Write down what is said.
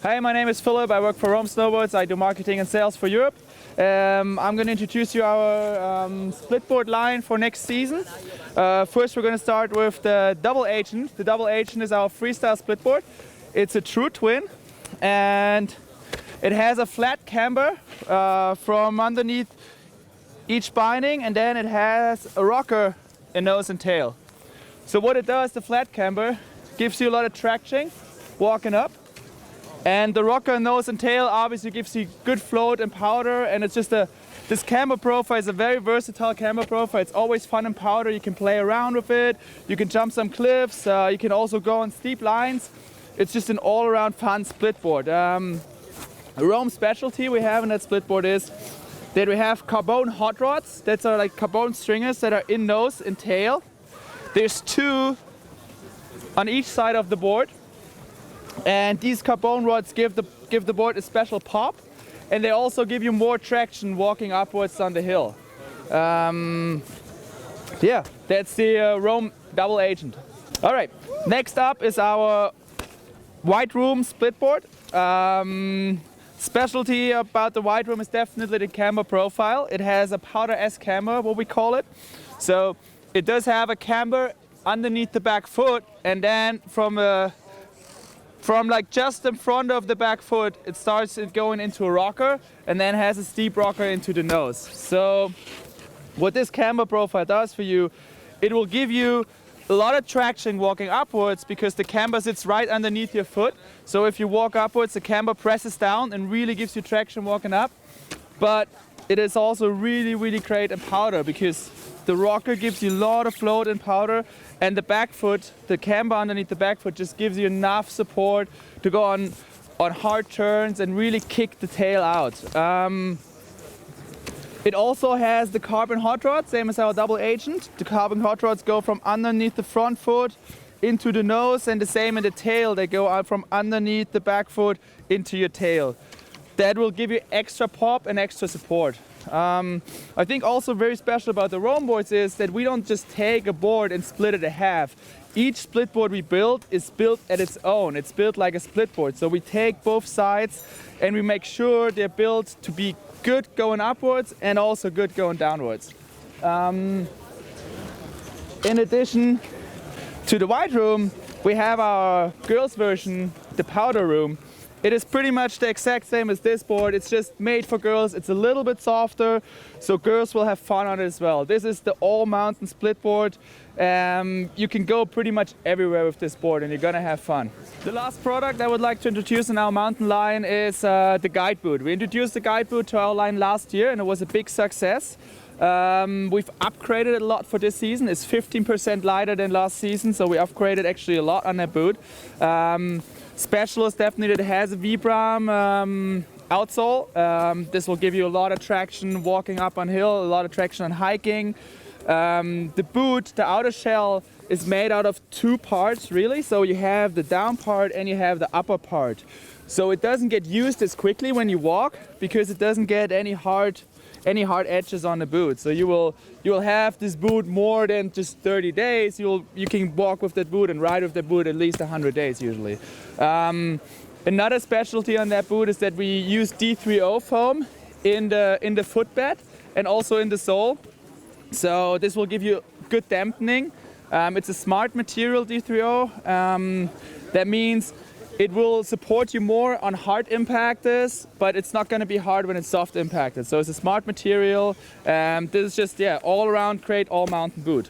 Hi, my name is Philip. I work for Rome Snowboards. I do marketing and sales for Europe. I'm going to introduce you our splitboard line for next season. First, we're going to start with the Double Agent. The Double Agent is our freestyle splitboard. It's a true twin, and it has a flat camber from underneath each binding, and then it has a rocker in nose and tail. So what it does, the flat camber gives you a lot of traction walking up. And the rocker nose and tail obviously gives you good float and powder, and it's just this camber profile is a very versatile camber profile. It's always fun in powder. You can play around with it. You can jump some cliffs. You can also go on steep lines. It's just an all-around fun splitboard. A Rome specialty we have in that splitboard is that we have carbon hot rods. That's are like carbon stringers that are in nose and tail. There's two on each side of the board. And these carbon rods give the board a special pop, and they also give you more traction walking upwards on the hill. Yeah, that's the Rome Double Agent. All right, next up is our White Room splitboard. Specialty about the White Room is definitely the camber profile. It has a powder S camber, what we call it. So it does have a camber underneath the back foot, and then from like just in front of the back foot, it starts going into a rocker and then has a steep rocker into the nose. So what this camber profile does for you, it will give you a lot of traction walking upwards because the camber sits right underneath your foot. So if you walk upwards, the camber presses down and really gives you traction walking up. But it is also really, really great in powder because the rocker gives you a lot of float and powder, and the back foot, the camber underneath the back foot, just gives you enough support to go on hard turns and really kick the tail out. It also has the carbon hot rod, same as our Double Agent. The carbon hot rods go from underneath the front foot into the nose, and the same in the tail. They go out from underneath the back foot into your tail. That will give you extra pop and extra support. I think also very special about the Rome boards is that we don't just take a board and split it in half. Each split board we build is built at its own. It's built like a split board. So we take both sides and we make sure they're built to be good going upwards and also good going downwards. In addition to the White Room, we have our girls version, the Powder Room. It is pretty much the exact same as this board. It's just made for girls. It's a little bit softer, so girls will have fun on it as well. This is the all-mountain split board. You can go pretty much everywhere with this board and you're gonna have fun. The last product I would like to introduce in our mountain line is the guide boot. We introduced the guide boot to our line last year and it was a big success. We've upgraded it a lot for this season. It's 15% lighter than last season, so we upgraded actually a lot on that boot. Special is definitely that it has a Vibram outsole. This will give you a lot of traction walking up on hill, a lot of traction on hiking. The boot, the outer shell, is made out of two parts really. So you have the down part and you have the upper part. So it doesn't get used as quickly when you walk because it doesn't get any hard edges on the boot. So you will have this boot more than just 30 days. You can walk with that boot and ride with that boot at least 100 days usually. Another specialty on that boot is that we use D3O foam in the footbed and also in the sole. So this will give you good dampening. It's a smart material, D3O. That means it will support you more on hard impactors, but it's not going to be hard when it's soft impacted. So it's a smart material. This is just, all around great all mountain boot.